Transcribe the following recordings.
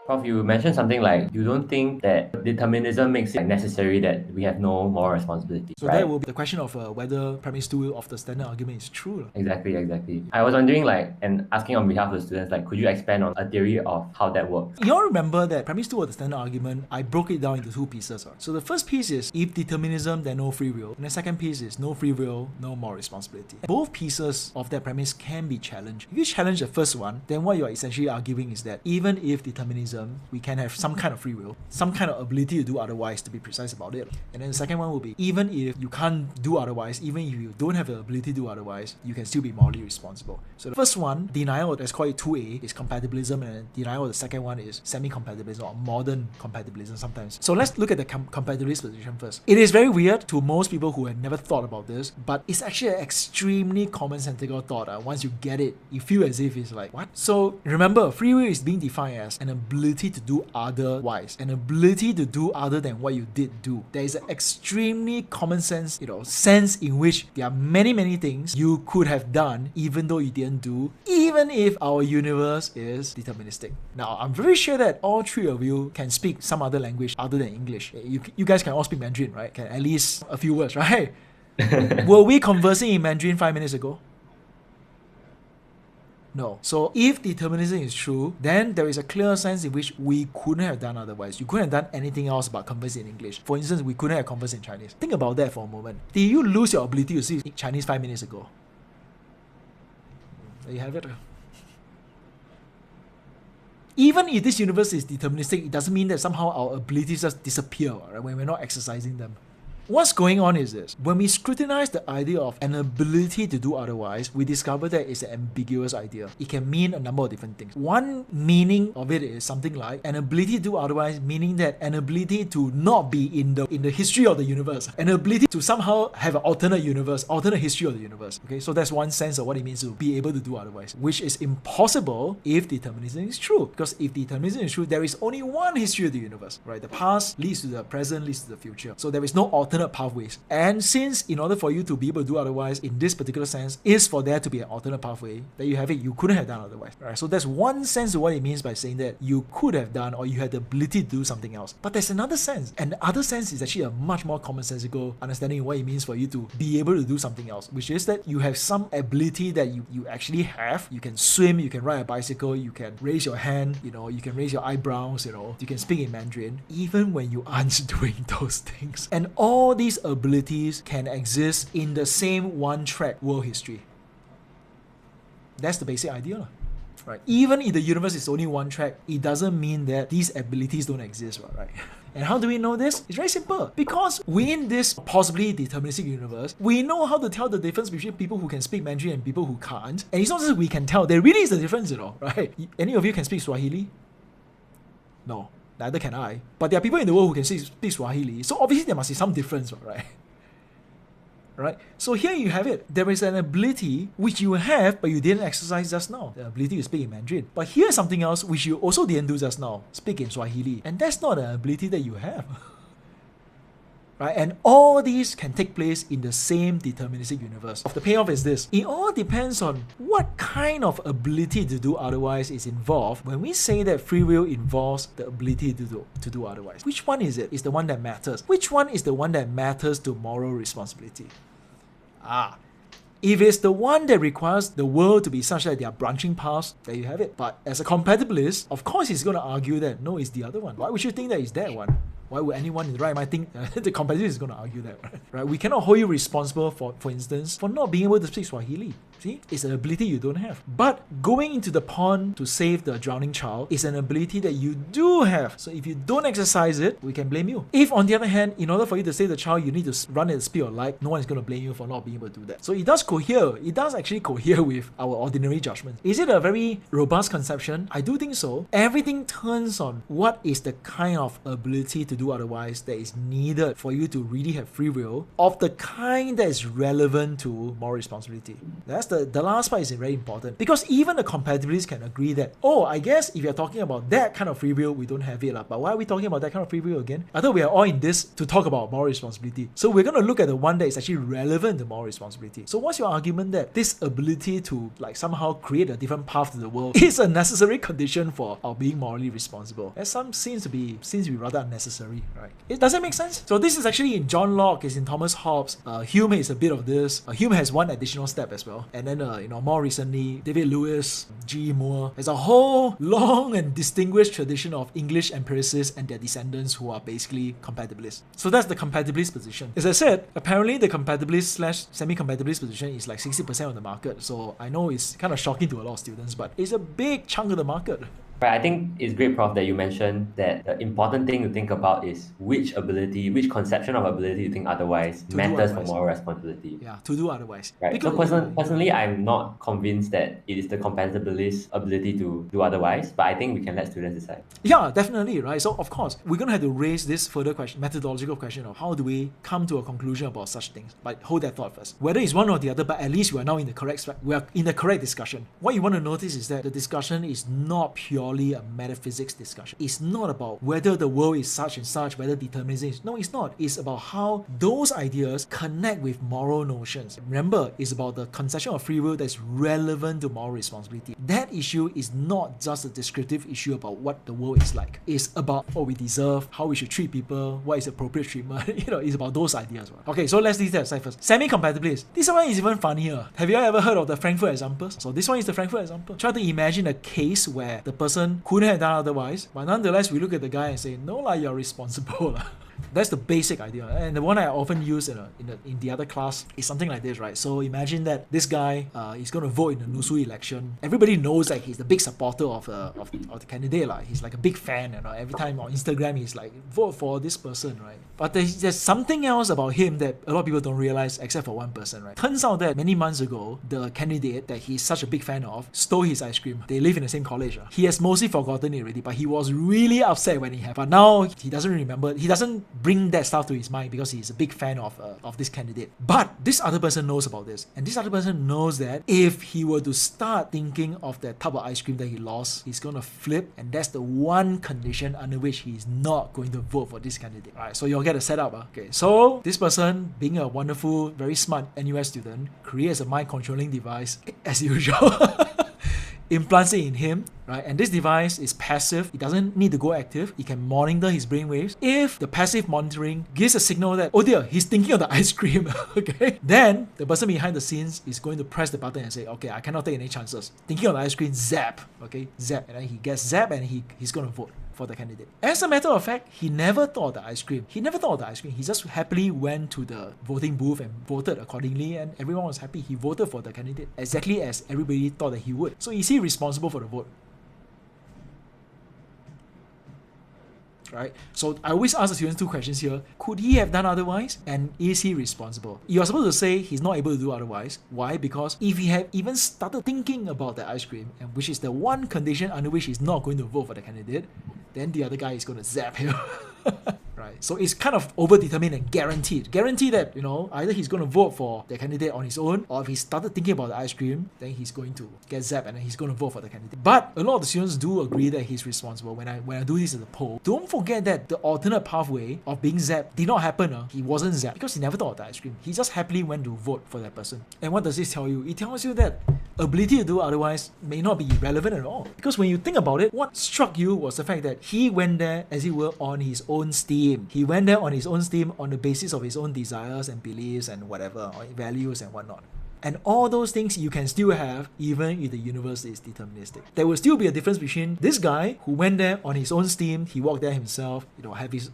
Prof, you mentioned something like you don't think that determinism makes it necessary that we have no moral responsibility, So right? that will be the question of whether premise 2 of the standard argument is true. Exactly. I was wondering, like, and asking on behalf of the students, like, could you expand on a theory of how that works? You all remember that premise 2 of the standard argument, I broke it down into 2 pieces. So the first piece is, if determinism, then no free will. And the second piece is, no free will, no moral responsibility. Both pieces of that premise can be challenged. If you challenge the first one, then what you are essentially arguing is that even if determinism, we can have some kind of free will, some kind of ability to do otherwise, to be precise about it. And then the second one will be, even if you can't do otherwise, even if you don't have the ability to do otherwise, you can still be morally responsible. So the first one, denial, let's call it 2A, is compatibilism, and denial of the second one is semi-compatibilism or modern compatibilism sometimes. So let's look at the compatibilist position first. It is very weird to most people who have never thought about this, but it's actually an extremely commonsensical thought. Once you get it, you feel as if it's like, what? So remember, free will is being defined as an ability to do otherwise, an ability to do other than what you did do. There is an extremely common sense, sense in which there are many things you could have done even though you didn't do, even if our universe is deterministic. Now, I'm very sure that all three of you can speak some other language other than English. You guys can all speak Mandarin, right? Can at least a few words, right? Were we conversing in Mandarin 5 minutes ago? No. So if determinism is true, then there is a clear sense in which we couldn't have done otherwise. You couldn't have done anything else but converse in English. For instance, we couldn't have conversed in Chinese. Think about that for a moment. Did you lose your ability to speak Chinese 5 minutes ago? There you have it. Even if this universe is deterministic, it doesn't mean that somehow our abilities just disappear, right, when we're not exercising them. What's going on is this. When we scrutinize the idea of an ability to do otherwise, we discover that it's an ambiguous idea. It can mean a number of different things. One meaning of it is something like an ability to do otherwise, meaning that an ability to not be in the history of the universe, an ability to somehow have an alternate universe, alternate history of the universe. Okay, so that's one sense of what it means to be able to do otherwise, which is impossible if determinism is true. Because if determinism is true, there is only one history of the universe, right? The past leads to the present, leads to the future. So there is no alternate pathways. And since in order for you to be able to do otherwise in this particular sense is for there to be an alternate pathway, there you have it, you couldn't have done otherwise. Right? So that's one sense of what it means by saying that you could have done or you had the ability to do something else. But there's another sense. And the other sense is actually a much more commonsensical understanding of what it means for you to be able to do something else, which is that you have some ability that you actually have. You can swim, you can ride a bicycle, you can raise your hand, you can raise your eyebrows, you can speak in Mandarin, even when you aren't doing those things. And all these abilities can exist in the same one-track world history. That's the basic idea. Right? Even if the universe is only one track, it doesn't mean that these abilities don't exist, right? And how do we know this? It's very simple. Because within this possibly deterministic universe, we know how to tell the difference between people who can speak Mandarin and people who can't. And it's not just we can tell, there really is a difference, right? Any of you can speak Swahili? No. Neither can I. But there are people in the world who can speak Swahili. So obviously there must be some difference, right? Right? So here you have it. There is an ability which you have, but you didn't exercise just now. The ability to speak in Mandarin. But here's something else which you also didn't do just now. Speak in Swahili. And that's not an ability that you have. Right? And all these can take place in the same deterministic universe. The payoff is this. It all depends on what kind of ability to do otherwise is involved when we say that free will involves the ability to do otherwise. Which one is it? Is the one that matters? Which one is the one that matters to moral responsibility? If it's the one that requires the world to be such that there are branching paths, there you have it. But as a compatibilist, of course he's going to argue that no, it's the other one. Why would you think that it's that one? Why would anyone in the right mind think the compatibilist is going to argue that, right? We cannot hold you responsible for instance, for not being able to speak Swahili. See, it's an ability you don't have. But going into the pond to save the drowning child is an ability that you do have. So if you don't exercise it, we can blame you. If on the other hand, in order for you to save the child, you need to run at the speed of light, no one is going to blame you for not being able to do that. So it does cohere. It does actually cohere with our ordinary judgment. Is it a very robust conception? I do think so. Everything turns on what is the kind of ability to do otherwise that is needed for you to really have free will of the kind that is relevant to moral responsibility. That's the last part is very important, because even the compatibilists can agree that, oh, I guess if you're talking about that kind of free will, we don't have it. But why are we talking about that kind of free will again? I thought we are all in this to talk about moral responsibility. So we're going to look at the one that is actually relevant to moral responsibility. So what's your argument that this ability to like somehow create a different path to the world is a necessary condition for our being morally responsible? As some seems to be rather unnecessary, right? Does that make sense? So this is actually in John Locke, it's in Thomas Hobbes. Hume is a bit of this. Hume has one additional step as well. And then more recently, David Lewis, G. Moore. There's a whole long and distinguished tradition of English empiricists and their descendants who are basically compatibilists. So that's the compatibilist position. As I said, apparently the compatibilist / semi-compatibilist position is like 60% of the market. So I know it's kind of shocking to a lot of students, but it's a big chunk of the market. Right, I think it's great, Prof, that you mentioned that the important thing to think about is which conception of ability you think otherwise matters for moral responsibility. Yeah, to do otherwise. Right. Because, so personally, I'm not convinced that it is the compatibilist ability to do otherwise, but I think we can let students decide. Yeah, definitely, right? So of course, we're going to have to raise this further question, methodological question of how do we come to a conclusion about such things. But hold that thought first. Whether it's one or the other, but at least we are in the correct discussion. What you want to notice is that the discussion is not purely a metaphysics discussion. It's not about whether the world is such and such, whether determinism is. No, it's not. It's about how those ideas connect with moral notions. Remember, it's about the conception of free will that's relevant to moral responsibility. That issue is not just a descriptive issue about what the world is like. It's about what we deserve, how we should treat people, what is appropriate treatment. It's about those ideas. Right? Okay, so let's leave that aside first. Semi-compatibilist. This one is even funnier. Have you ever heard of the Frankfurt example? So this one is the Frankfurt example. Try to imagine a case where the person couldn't have done otherwise, but nonetheless we look at the guy and say, no, you're responsible. That's the basic idea. And the one I often use in the other class is something like this, right? So imagine that this guy is going to vote in the Nusu election. Everybody knows that he's the big supporter of the candidate. He's like a big fan, and every time on Instagram he's like, vote for this person, right? But there's something else about him that a lot of people don't realize except for one person, right? Turns out that many months ago, the candidate that he's such a big fan of stole his ice cream. They live in the same college. He has mostly forgotten it already, but he was really upset when he had. But now he doesn't remember. He doesn't bring that stuff to his mind because he's a big fan of this candidate. But this other person knows about this, and this other person knows that if he were to start thinking of that tub of ice cream that he lost, he's going to flip, and that's the one condition under which he's not going to vote for this candidate. Alright, so you'll get a setup. Okay, so this person, being a wonderful, very smart NUS student, creates a mind controlling device as usual. Implants it in him, right? And this device is passive. It doesn't need to go active. It can monitor his brainwaves. If the passive monitoring gives a signal that, oh dear, he's thinking of the ice cream, okay, then the person behind the scenes is going to press the button and say, okay, I cannot take any chances. Thinking of the ice cream, zap, okay, zap. And then he gets zap and he's going to vote for the candidate. As a matter of fact, he never thought of the ice cream. He just happily went to the voting booth and voted accordingly, and everyone was happy. He voted for the candidate exactly as everybody thought that he would. So is he responsible for the vote? Right? So I always ask the students two questions here. Could he have done otherwise? And is he responsible? You are supposed to say he's not able to do otherwise. Why? Because if he had even started thinking about the ice cream, and which is the one condition under which he's not going to vote for the candidate, then the other guy is going to zap him. Right? So it's kind of overdetermined and guaranteed. Guaranteed that, either he's going to vote for the candidate on his own, or if he started thinking about the ice cream, then he's going to get zapped and then he's going to vote for the candidate. But a lot of the students do agree that he's responsible. When I do this as a poll, don't forget that the alternate pathway of being zapped did not happen. He wasn't zapped because he never thought of the ice cream. He just happily went to vote for that person. And what does this tell you? It tells you that ability to do otherwise may not be relevant at all. Because when you think about it, what struck you was the fact that he went there, as it were, on his own steam. He went there on his own steam on the basis of his own desires and beliefs and whatever, or values and whatnot. And all those things you can still have even if the universe is deterministic. There will still be a difference between this guy who went there on his own steam, he walked there himself,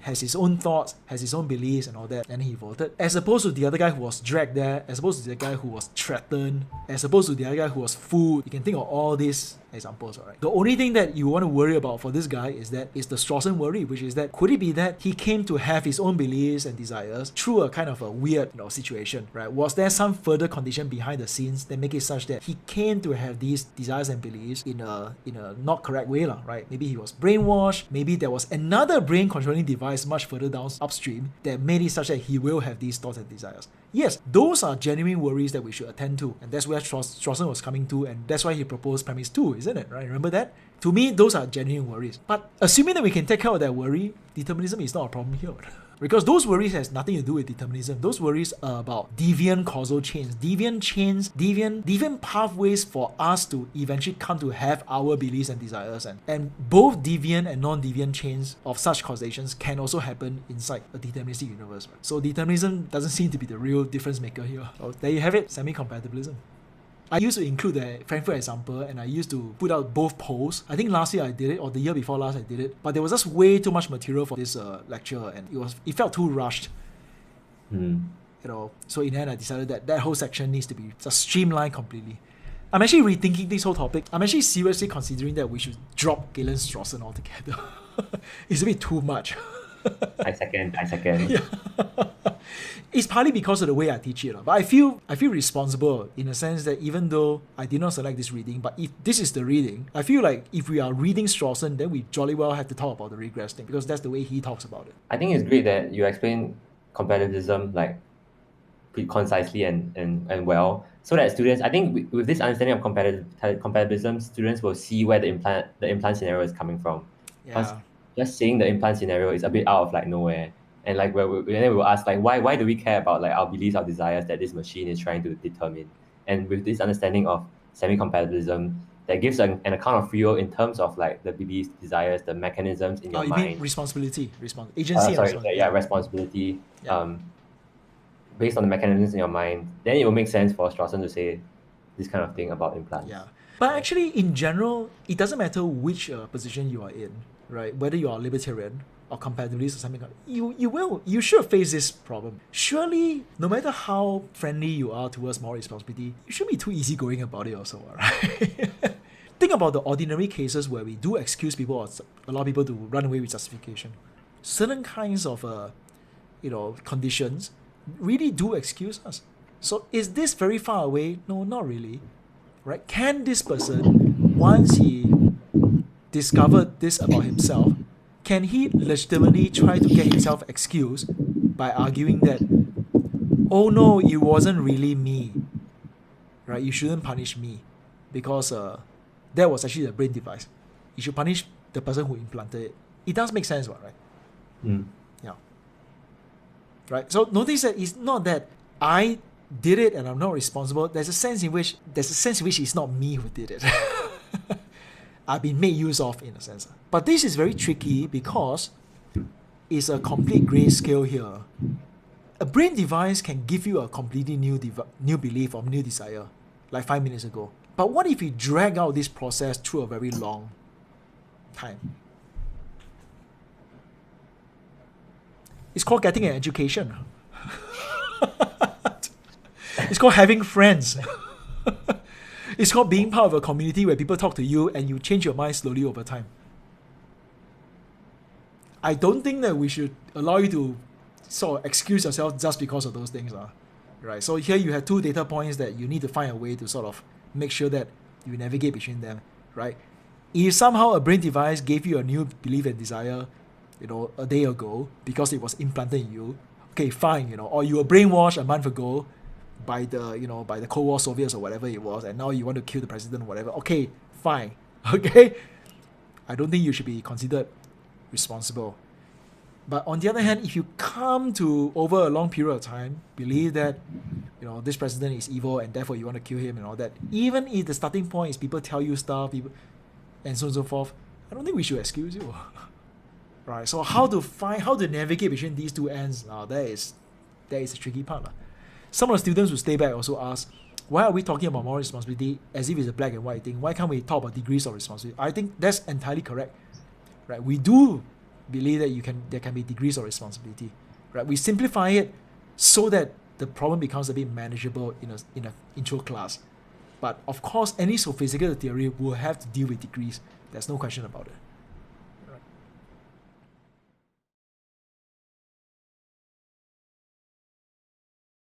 has his own thoughts, has his own beliefs and all that, and he voted, as opposed to the other guy who was dragged there, as opposed to the guy who was threatened, as opposed to the other guy who was fooled. You can think of all these examples, alright? The only thing that you want to worry about for this guy is the Strawson worry, which is that could it be that he came to have his own beliefs and desires through a kind of a weird situation, right? Was there some further condition behind the scenes that make it such that he came to have these desires and beliefs in a not correct way, right? Maybe he was brainwashed, maybe there was another brain controlling device much further down upstream that made it such that he will have these thoughts and desires. Yes, those are genuine worries that we should attend to, and that's where Strawson was coming to, and that's why he proposed premise 2, isn't it? Right? Remember that? To me, those are genuine worries. But assuming that we can take care of that worry, determinism is not a problem here. Because those worries has nothing to do with determinism. Those worries are about deviant causal chains, deviant pathways for us to eventually come to have our beliefs and desires. And both deviant and non-deviant chains of such causations can also happen inside a deterministic universe. Right? So determinism doesn't seem to be the real difference maker here. So there you have it, semi-compatibilism. I used to include the Frankfurt example, and I used to put out both polls. I think last year I did it, or the year before last I did it. But there was just way too much material for this lecture, and it felt too rushed. So in the end I decided that whole section needs to be just streamlined completely. I'm actually rethinking this whole topic. I'm actually seriously considering that we should drop Galen Strawson altogether. It's a bit too much. I second. Yeah. It's partly because of the way I teach it, but I feel responsible in the sense that even though I did not select this reading, but if this is the reading, I feel like if we are reading Strawson, then we jolly well have to talk about the regress thing, because that's the way he talks about it. I think it's great that you explain compatibilism like pretty concisely and well, so that students, I think with this understanding of compatibilism, students will see where the implant scenario is coming from. Yeah. Just saying the implant scenario is a bit out of like nowhere. And like then we will ask like why do we care about like our beliefs, our desires that this machine is trying to determine? And with this understanding of semi-compatibilism, that gives an account of free will in terms of like the beliefs, desires, the mechanisms in your mind. Mean responsibility, agency. Responsibility. Yeah. Based on the mechanisms in your mind, then it will make sense for Strawson to say this kind of thing about implants. Yeah. But actually, in general, it doesn't matter which position you are in, right? Whether you are libertarian or compatibilist or something, you should face this problem. Surely, no matter how friendly you are towards moral responsibility, you shouldn't be too easygoing about it also, right? Think about the ordinary cases where we do excuse people or allow people to run away with justification. Certain kinds of conditions really do excuse us. So is this very far away? No, not really. Right? Can this person, once he discovered this about himself, can he legitimately try to get himself excused by arguing that, oh no, it wasn't really me, right? You shouldn't punish me because that was actually the brain device. You should punish the person who implanted it. It does make sense, right? Yeah. Right? So notice that it's not that I did it and I'm not responsible. There's a sense in which it's not me who did it. I've been made use of in a sense. But this is very tricky because it's a complete grayscale here. A brain device can give you a completely new belief or new desire, like 5 minutes ago. But what if you drag out this process through a very long time? It's called getting an education. It's called having friends. It's called being part of a community where people talk to you and you change your mind slowly over time. I don't think that we should allow you to sort of excuse yourself just because of those things. Right? So here you have 2 data points that you need to find a way to sort of make sure that you navigate between them. Right? If somehow a brain device gave you a new belief and desire, a day ago because it was implanted in you, okay, fine, or you were brainwashed a month ago by the Cold War Soviets or whatever it was, and now you want to kill the president or whatever. Okay, fine. Okay? I don't think you should be considered responsible. But on the other hand, if you come to, over a long period of time, believe that, this president is evil and therefore you want to kill him and all that, even if the starting point is people tell you stuff, and so on and so forth, I don't think we should excuse you. Right? So how to navigate between these 2 ends, that is a tricky part. Some of the students who stay back also ask, why are we talking about moral responsibility as if it's a black and white thing? Why can't we talk about degrees of responsibility? I think that's entirely correct. Right? We do believe that there can be degrees of responsibility. Right? We simplify it so that the problem becomes a bit manageable in an intro class. But of course, any sophisticated theory will have to deal with degrees. There's no question about it.